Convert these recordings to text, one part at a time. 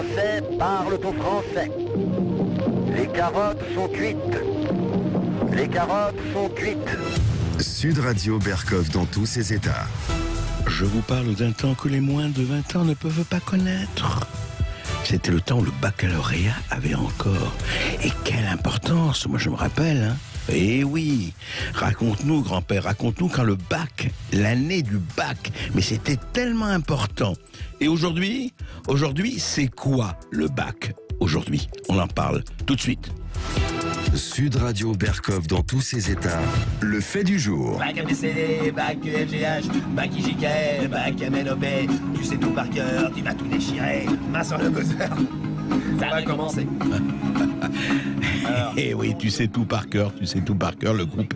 Français parlent au français. Les carottes sont cuites. Les carottes sont cuites. Sud Radio Berkov dans tous ses états. Je vous parle d'un temps que les moins de 20 ans ne peuvent pas connaître. C'était le temps où le baccalauréat avait encore. Et quelle importance, moi je me rappelle, hein. Eh oui, raconte-nous grand-père, raconte-nous quand le bac, l'année du bac, mais c'était tellement important. Et aujourd'hui, c'est quoi le bac? Aujourd'hui, on en parle tout de suite. Sud Radio Berkov dans tous ses états, le fait du jour. Bac ABCD, bac FGH, bac IJK, bac MNOB, tu sais tout par cœur, tu vas tout déchirer, main sur le buzzer. Ça va commencer. Eh oui, tu sais tout par cœur, le groupe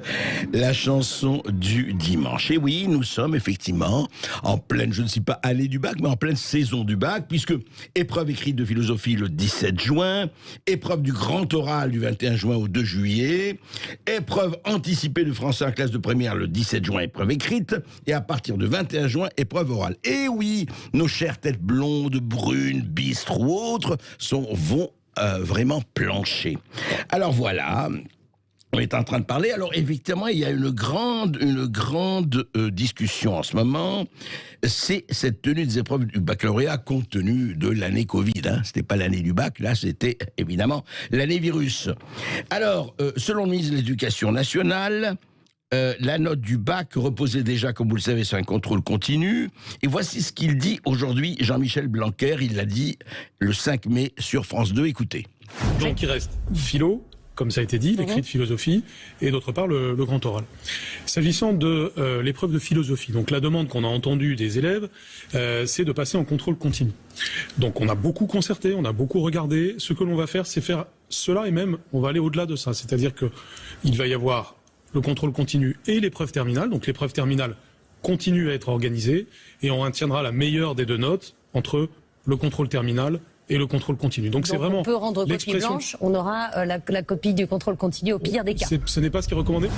La Chanson du Dimanche. Et oui, nous sommes effectivement en pleine, je ne sais pas année du bac, mais en pleine saison du bac, puisque épreuve écrite de philosophie le 17 juin, épreuve du grand oral du 21 juin au 2 juillet, épreuve anticipée de français en classe de première le 17 juin, épreuve écrite, et à partir de 21 juin, épreuve orale. Et oui, nos chères têtes blondes, brunes, bistres ou autres vont vraiment plancher. Alors voilà, on est en train de parler. Alors évidemment, il y a une grande discussion en ce moment. C'est cette tenue des épreuves du baccalauréat compte tenu de l'année Covid. Hein. C'était pas l'année du bac, là c'était évidemment l'année virus. Alors, selon le ministre de l'Éducation nationale, la note du bac reposait déjà, comme vous le savez, sur un contrôle continu. Et voici ce qu'il dit aujourd'hui, Jean-Michel Blanquer. Il l'a dit le 5 mai sur France 2. Écoutez. Donc il reste philo, comme ça a été dit, l'écrit de philosophie, et d'autre part le grand oral. S'agissant de l'épreuve de philosophie, donc la demande qu'on a entendue des élèves, c'est de passer en contrôle continu. Donc on a beaucoup concerté, on a beaucoup regardé. Ce que l'on va faire, c'est faire cela, et même on va aller au-delà de ça. C'est-à-dire qu'il va y avoir le contrôle continu et l'épreuve terminale. Donc l'épreuve terminale continue à être organisée et on retiendra la meilleure des deux notes entre le contrôle terminal et le contrôle continu. Donc c'est vraiment on peut rendre copie blanche, on aura la copie du contrôle continu au pire des cas. Ce n'est pas ce qui est recommandé.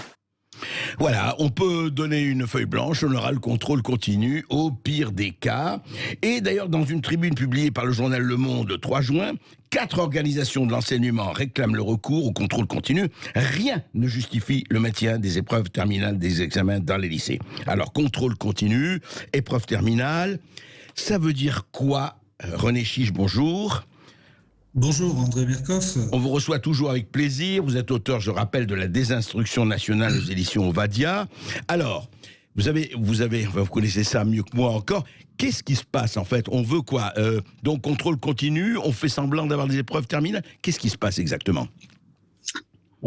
Voilà, on peut donner une feuille blanche, on aura le contrôle continu au pire des cas. Et d'ailleurs, dans une tribune publiée par le journal Le Monde le 3 juin, 4 organisations de l'enseignement réclament le recours au contrôle continu. Rien ne justifie le maintien des épreuves terminales des examens dans les lycées. Alors, contrôle continu, épreuve terminale, ça veut dire quoi? René Chiche, bonjour. Bonjour André Berkov. On vous reçoit toujours avec plaisir. Vous êtes auteur, je rappelle, de la désinstruction nationale aux éditions Ovadia. Alors, vous connaissez ça mieux que moi encore. Qu'est-ce qui se passe en fait? On veut quoi? Donc contrôle continu, on fait semblant d'avoir des épreuves terminales. Qu'est-ce qui se passe exactement?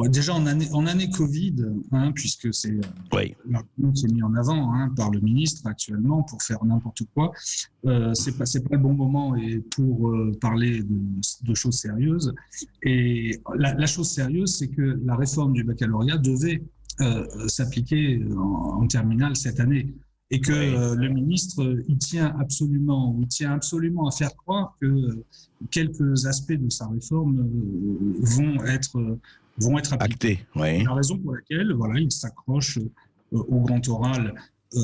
Déjà en année Covid, hein, puisque c'est l'argument qui est mis en avant par le ministre actuellement pour faire n'importe quoi, c'est pas le bon moment et pour parler de choses sérieuses. Et la chose sérieuse, c'est que la réforme du baccalauréat devait s'appliquer en terminale cette année. Et que le ministre, il tient absolument à faire croire que quelques aspects de sa réforme vont être appliqués. Ouais. La raison pour laquelle, il s'accroche au grand oral,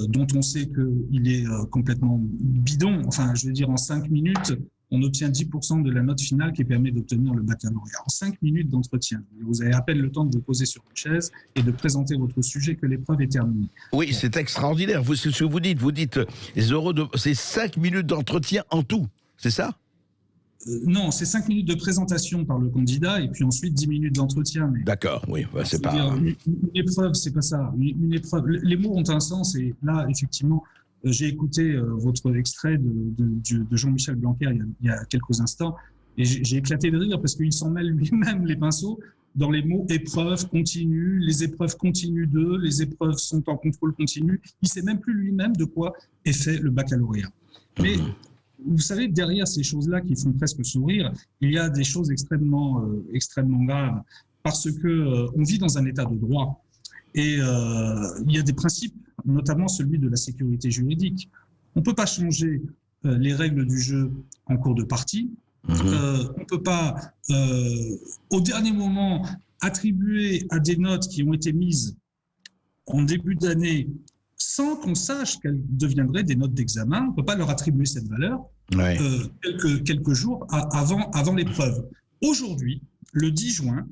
dont on sait qu'il est complètement bidon. Enfin, je veux dire, en 5 minutes, on obtient 10% de la note finale qui permet d'obtenir le baccalauréat. En 5 minutes d'entretien. Vous avez à peine le temps de vous poser sur une chaise et de présenter votre sujet que l'épreuve est terminée. Oui, c'est extraordinaire. C'est ce que vous dites. Vous dites, c'est 5 minutes d'entretien en tout. C'est ça? Non, c'est 5 minutes de présentation par le candidat et puis ensuite 10 minutes d'entretien. D'accord, oui, c'est pas... Une épreuve, c'est pas ça. Une épreuve, les mots ont un sens et là, effectivement, j'ai écouté votre extrait de Jean-Michel Blanquer il y a quelques instants et j'ai éclaté de rire parce qu'il s'en mêle lui-même les pinceaux dans les mots épreuve continue, les épreuves continuent les épreuves sont en contrôle continu. Il ne sait même plus lui-même de quoi est fait le baccalauréat. Mais vous savez, derrière ces choses-là qui font presque sourire, il y a des choses extrêmement graves parce que on vit dans un état de droit et il y a des principes, notamment celui de la sécurité juridique. On ne peut pas changer les règles du jeu en cours de partie. On ne peut pas, au dernier moment, attribuer à des notes qui ont été mises en début d'année sans qu'on sache qu'elles deviendraient des notes d'examen. On ne peut pas leur attribuer cette valeur Ouais. quelques jours avant l'épreuve. Aujourd'hui, le 10 juin,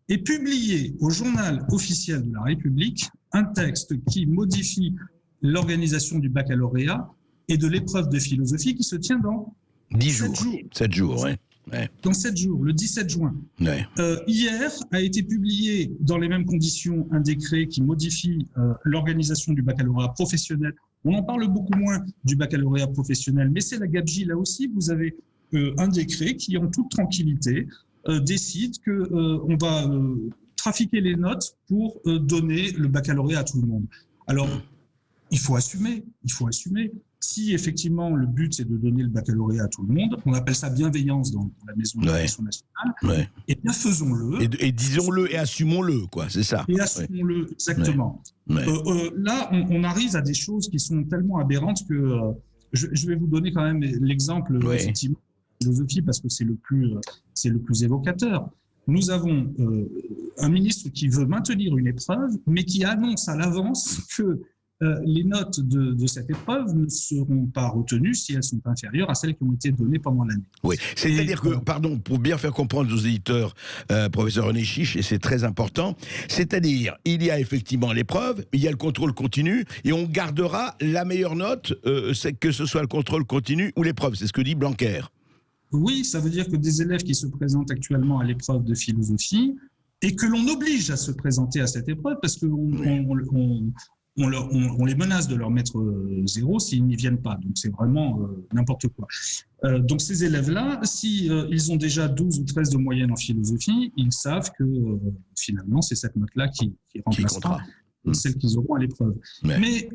est publié au journal officiel de la République un texte qui modifie l'organisation du baccalauréat et de l'épreuve de philosophie qui se tient dans 10 jours. 7 jours, ouais. Dans 7 jours, le 17 juin. Ouais. Hier a été publié dans les mêmes conditions un décret qui modifie l'organisation du baccalauréat professionnel. On en parle beaucoup moins du baccalauréat professionnel, mais c'est la gabegie là aussi. Vous avez un décret qui, en toute tranquillité, décide qu'on va trafiquer les notes pour donner le baccalauréat à tout le monde. Alors, il faut assumer. Si effectivement le but c'est de donner le baccalauréat à tout le monde, on appelle ça bienveillance dans la maison de l'éducation nationale, et bien faisons-le. Et disons-le et assumons-le, quoi, c'est ça. Et assumons-le, exactement. Là, on arrive à des choses qui sont tellement aberrantes que je vais vous donner quand même l'exemple, effectivement, de philosophie, parce que c'est le plus évocateur. Nous avons un ministre qui veut maintenir une épreuve, mais qui annonce à l'avance que les notes de cette épreuve ne seront pas retenues si elles sont inférieures à celles qui ont été données pendant l'année. Oui, c'est-à-dire que, pardon, pour bien faire comprendre aux éditeurs, professeur René Chiche, et c'est très important, c'est-à-dire, il y a effectivement l'épreuve, il y a le contrôle continu, et on gardera la meilleure note, que ce soit le contrôle continu ou l'épreuve, c'est ce que dit Blanquer. Oui, ça veut dire que des élèves qui se présentent actuellement à l'épreuve de philosophie, et que l'on oblige à se présenter à cette épreuve, parce qu'on on les menace de leur mettre 0 s'ils n'y viennent pas. Donc, c'est vraiment n'importe quoi. Donc, ces élèves-là, si ils ont déjà 12 ou 13 de moyenne en philosophie, ils savent que finalement, c'est cette note-là qui remplacera celle qu'ils auront à l'épreuve. Mais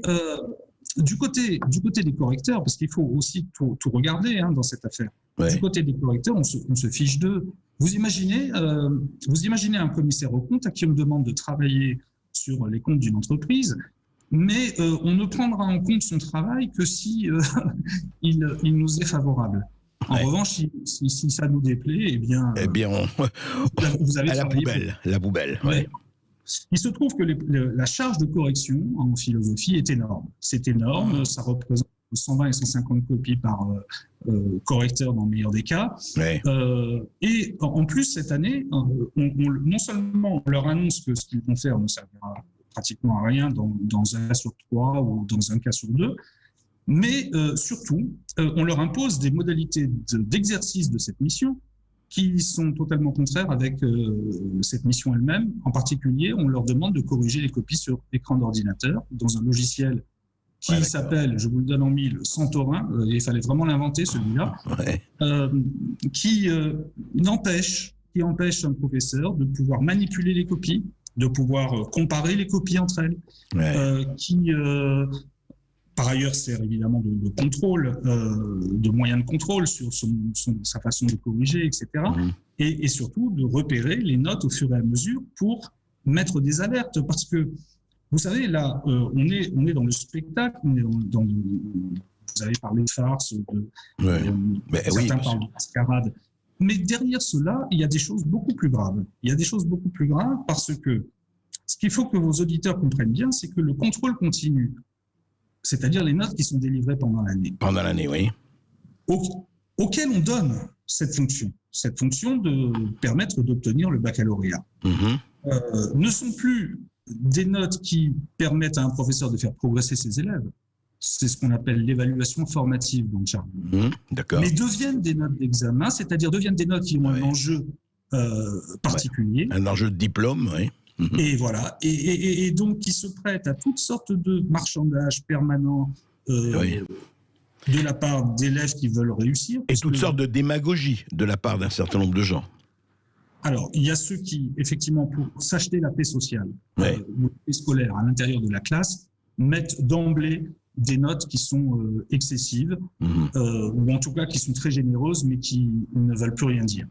du côté des correcteurs, parce qu'il faut aussi tout regarder dans cette affaire, du côté des correcteurs, on se fiche d'eux. Vous imaginez un commissaire aux comptes à qui on demande de travailler sur les comptes d'une entreprise, mais on ne prendra en compte son travail que si il nous est favorable. En revanche, si ça nous déplaît, vous avez la poubelle. Il se trouve que la charge de correction en philosophie est énorme. C'est énorme, ça représente 120 et 150 copies par correcteur dans le meilleur des cas. Et en plus, cette année, non seulement on leur annonce que ce qu'ils vont faire ne servira pratiquement à rien dans un cas sur 3 ou dans un cas sur 2, mais surtout, on leur impose des modalités d'exercice de cette mission qui sont totalement contraires avec cette mission elle-même. En particulier, on leur demande de corriger les copies sur écran d'ordinateur dans un logiciel qui s'appelle, je vous le donne en mille, Santorin, il fallait vraiment l'inventer celui-là, qui empêche un professeur de pouvoir manipuler les copies, de pouvoir comparer les copies entre elles, qui, par ailleurs, sert évidemment de contrôle, de moyen de contrôle sur sa façon de corriger, etc. Et surtout de repérer les notes au fur et à mesure pour mettre des alertes. Parce que, vous savez, là, on est dans le spectacle, on est vous avez parlé de farce, certains parlent de mascarade. Mais derrière cela, il y a des choses beaucoup plus graves. Parce que ce qu'il faut que vos auditeurs comprennent bien, c'est que le contrôle continu, c'est-à-dire les notes qui sont délivrées pendant l'année. Pendant l'année, oui. Auquel on donne cette fonction de permettre d'obtenir le baccalauréat, ne sont plus des notes qui permettent à un professeur de faire progresser ses élèves. C'est ce qu'on appelle l'évaluation formative dans le jargon. Mais deviennent des notes d'examen, c'est-à-dire deviennent des notes qui ont un enjeu particulier. Un enjeu de diplôme, oui. Et voilà. Et donc, qui se prêtent à toutes sortes de marchandages permanents de la part d'élèves qui veulent réussir. Et toutes sortes de démagogie de la part d'un certain nombre de gens. Alors, il y a ceux qui, effectivement, pour s'acheter la paix sociale ou la paix scolaire à l'intérieur de la classe, mettent d'emblée des notes qui sont excessives, ou en tout cas qui sont très généreuses, mais qui ne veulent plus rien dire.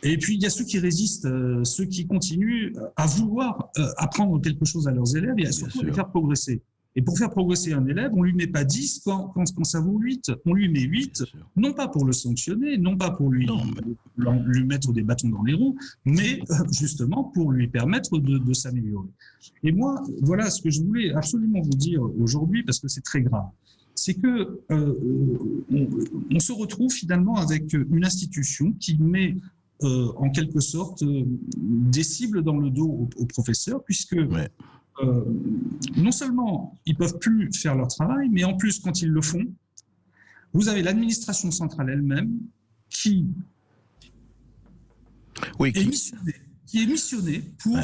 Et puis, il y a ceux qui résistent, ceux qui continuent à vouloir apprendre quelque chose à leurs élèves et surtout à les faire progresser. Et pour faire progresser un élève, on ne lui met pas 10 quand ça vaut 8. On lui met 8, non pas pour le sanctionner, non pas pour lui mettre des bâtons dans les roues, mais justement pour lui permettre de s'améliorer. Et moi, voilà ce que je voulais absolument vous dire aujourd'hui, parce que c'est très grave. c'est que on se retrouve finalement avec une institution qui met en quelque sorte des cibles dans le dos aux professeurs, puisque non seulement ils peuvent plus faire leur travail, mais en plus, quand ils le font, vous avez l'administration centrale elle-même qui est missionnée pour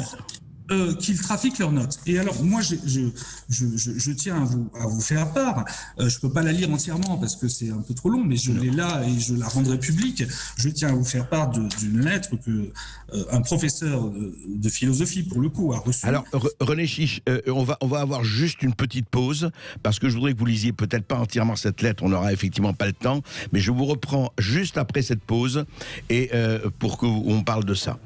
qu'ils trafiquent leurs notes. Et alors, moi, je tiens à vous faire part. Je ne peux pas la lire entièrement parce que c'est un peu trop long, mais je l'ai là et je la rendrai publique. Je tiens à vous faire part d'une lettre que un professeur de philosophie, pour le coup, a reçue. Alors, René Chiche, on va avoir juste une petite pause parce que je voudrais que vous lisiez peut-être pas entièrement cette lettre. On n'aura effectivement pas le temps, mais je vous reprends juste après cette pause et pour qu'on parle de ça.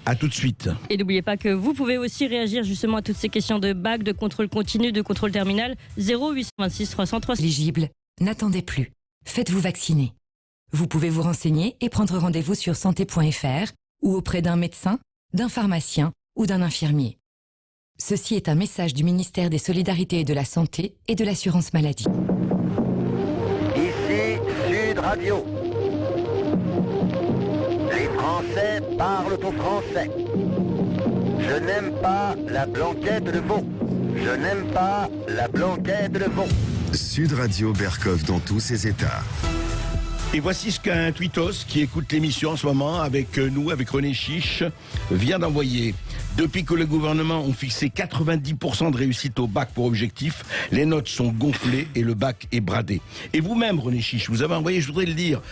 À tout de suite. Et n'oubliez pas que vous pouvez aussi réagir justement à toutes ces questions de bac, de contrôle continu, de contrôle terminal. 0826 303. Éligible. N'attendez plus. Faites-vous vacciner. Vous pouvez vous renseigner et prendre rendez-vous sur santé.fr ou auprès d'un médecin, d'un pharmacien ou d'un infirmier. Ceci est un message du ministère des Solidarités et de la Santé et de l'Assurance Maladie. Ici Sud Radio. Les Français parlent au français. Je n'aime pas la blanquette de veau. Je n'aime pas la blanquette de veau. Sud Radio Berkov dans tous ses états. Et voici ce qu'un tweetos qui écoute l'émission en ce moment avec nous, avec René Chiche, vient d'envoyer. Depuis que le gouvernement ont fixé 90% de réussite au bac pour objectif, les notes sont gonflées et le bac est bradé. Et vous-même, René Chiche, vous avez envoyé, je voudrais le dire,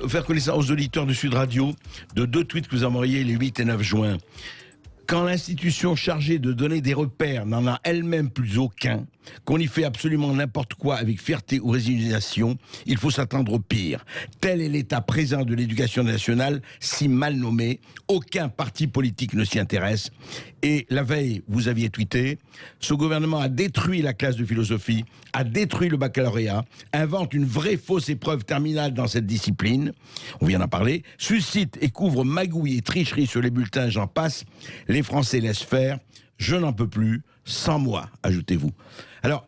faire connaissance aux auditeurs de Sud Radio, de 2 tweets que vous avez envoyés les 8 et 9 juin. Quand l'institution chargée de donner des repères n'en a elle-même plus aucun, qu'on y fait absolument n'importe quoi avec fierté ou résignation, il faut s'attendre au pire. Tel est l'état présent de l'éducation nationale, si mal nommée. Aucun parti politique ne s'y intéresse. Et la veille, vous aviez tweeté, ce gouvernement a détruit la classe de philosophie, a détruit le baccalauréat, invente une vraie fausse épreuve terminale dans cette discipline, on vient d'en parler, suscite et couvre magouilles et tricheries sur les bulletins, j'en passe. Les Français laissent faire, je n'en peux plus, sans moi, ajoutez-vous. Alors,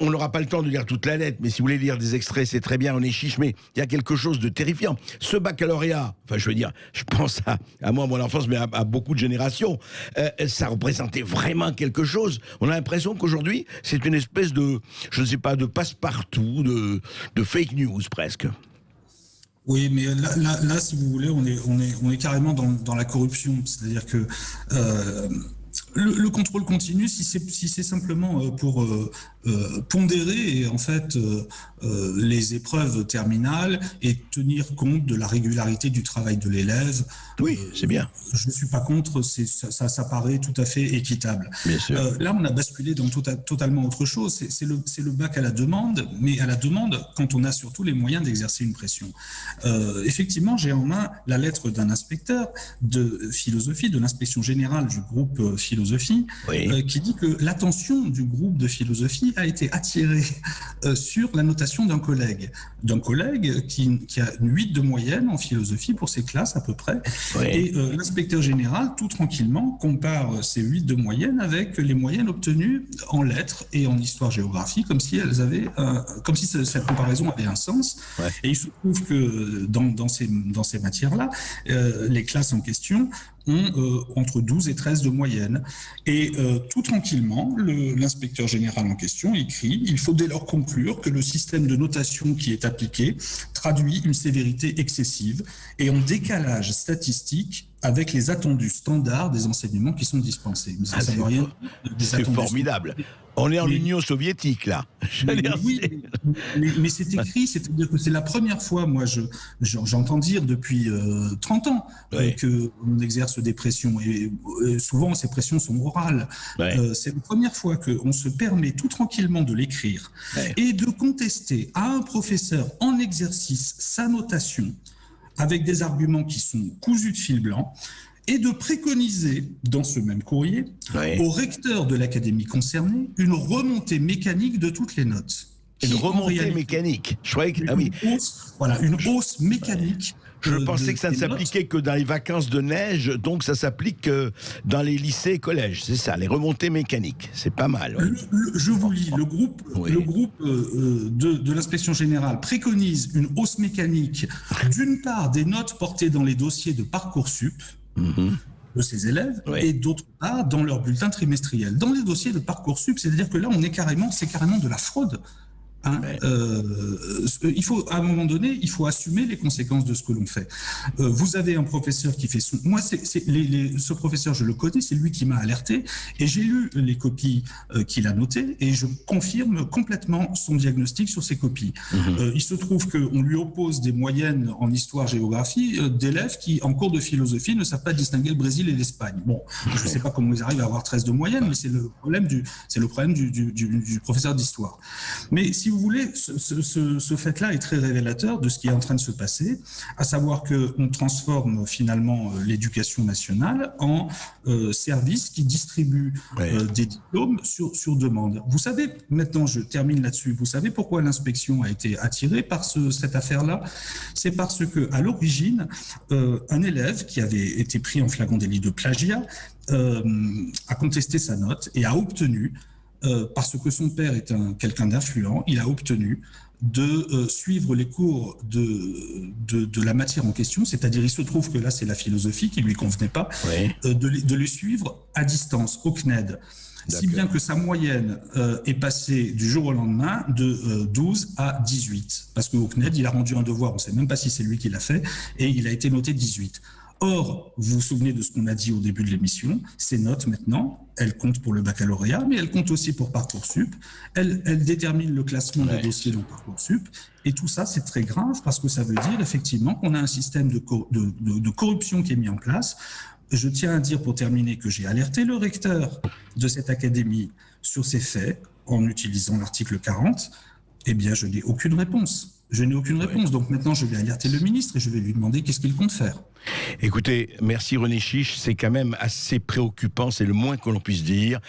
on n'aura pas le temps de lire toute la lettre, mais si vous voulez lire des extraits, c'est très bien, on est chiche, mais il y a quelque chose de terrifiant. Ce baccalauréat, enfin je veux dire, je pense à moi, mon enfance, mais à beaucoup de générations, ça représentait vraiment quelque chose. On a l'impression qu'aujourd'hui, c'est une espèce de, je ne sais pas, de passe-partout, de fake news presque. Oui, mais là, si vous voulez, on est carrément dans la corruption. C'est-à-dire que le contrôle continu, si c'est simplement pour pondérer en fait les épreuves terminales et tenir compte de la régularité du travail de l'élève. Oui, c'est bien. Je ne suis pas contre, ça paraît tout à fait équitable. Bien sûr. Là, on a basculé dans totalement autre chose. C'est le bac à la demande, mais à la demande quand on a surtout les moyens d'exercer une pression. Effectivement, j'ai en main la lettre d'un inspecteur de philosophie, de l'inspection générale du groupe philosophie, oui. Qui dit que l'attention du groupe de philosophie a été attirée sur la notation d'un collègue qui a une 8 de moyenne en philosophie pour ses classes à peu près. Oui. Et l'inspecteur général, tout tranquillement, compare ces 8 de moyenne avec les moyennes obtenues en lettres et en histoire-géographie, comme si cette comparaison avait un sens. Ouais. Et il se trouve que dans ces matières-là, les classes en question ont entre 12 et 13 de moyenne. Et tout tranquillement, l'inspecteur général en question écrit « Il faut dès lors conclure que le système de notation qui est appliqué traduit une sévérité excessive et en décalage statistique avec les attendus standards des enseignements qui sont dispensés. » C'est formidable. On est en Union soviétique, là. Mais c'est écrit, c'est-à-dire que c'est la première fois, moi, j'entends dire depuis 30 ans qu'on exerce des pressions. Et souvent, ces pressions sont orales. C'est la première fois qu'on se permet tout tranquillement de l'écrire et de contester à un professeur en exercice sa notation avec des arguments qui sont cousus de fil blanc, et de préconiser, dans ce même courrier, au recteur de l'académie concernée, une remontée mécanique de toutes les notes. Une remontée mécanique. Je croyais que... Une hausse mécanique. Je pensais que ça ne s'appliquait que dans les vacances de neige, donc ça s'applique dans les lycées et collèges. C'est ça, les remontées mécaniques. C'est pas mal. Ouais. Je vous lis, le groupe de l'inspection générale préconise une hausse mécanique, d'une part des notes portées dans les dossiers de Parcoursup, de ces élèves, et d'autre part dans leur bulletin trimestriel. Dans les dossiers de Parcoursup, c'est-à-dire que là, c'est carrément de la fraude. Il faut, à un moment donné, il faut assumer les conséquences de ce que l'on fait. Vous avez un professeur qui fait son... Moi, ce professeur, je le connais, c'est lui qui m'a alerté, et j'ai lu les copies qu'il a notées, et je confirme complètement son diagnostic sur ces copies. Il se trouve qu'on lui oppose des moyennes en histoire-géographie d'élèves qui, en cours de philosophie, ne savent pas distinguer le Brésil et l'Espagne. Bon, je ne sais pas comment ils arrivent à avoir 13 de moyenne, mais c'est le problème du professeur d'histoire. Mais si vous voulez, ce fait-là est très révélateur de ce qui est en train de se passer, à savoir qu'on transforme finalement l'éducation nationale en service qui distribue des diplômes sur demande. Vous savez, maintenant je termine là-dessus, vous savez pourquoi l'inspection a été attirée par cette affaire-là? C'est parce qu'à l'origine, un élève qui avait été pris en flagrant délit de plagiat a contesté sa note et a obtenu, parce que son père est quelqu'un d'influent, il a obtenu de suivre les cours de la matière en question, c'est-à-dire il se trouve que là c'est la philosophie qui lui convenait pas, de les suivre à distance, au CNED. Si bien que sa moyenne est passée du jour au lendemain de 12 à 18. Parce qu'au CNED, il a rendu un devoir, on ne sait même pas si c'est lui qui l'a fait, et il a été noté 18. Or, vous vous souvenez de ce qu'on a dit au début de l'émission, ces notes maintenant, elles comptent pour le baccalauréat, mais elles comptent aussi pour Parcoursup. Elles déterminent le classement des dossiers dans Parcoursup. Et tout ça, c'est très grave parce que ça veut dire effectivement qu'on a un système de corruption qui est mis en place. Je tiens à dire pour terminer que j'ai alerté le recteur de cette académie sur ces faits en utilisant l'article 40. Eh bien, je n'ai aucune réponse. Donc maintenant, je vais alerter le ministre et je vais lui demander qu'est-ce qu'il compte faire. Écoutez, merci René Chiche, c'est quand même assez préoccupant, c'est le moins que l'on puisse dire.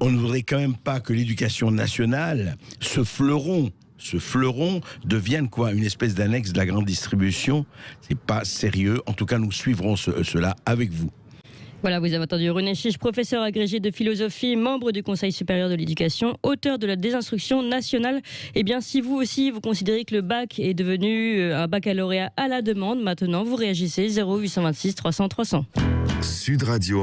On ne voudrait quand même pas que l'éducation nationale, ce fleuron devienne une espèce d'annexe de la grande distribution. C'est pas sérieux. En tout cas, nous suivrons cela avec vous. Voilà, vous avez entendu René Chiche, professeur agrégé de philosophie, membre du Conseil supérieur de l'éducation, auteur de la désinstruction nationale. Eh bien, si vous aussi, vous considérez que le bac est devenu un baccalauréat à la demande, maintenant, vous réagissez 0826 300 300. Sud Radio.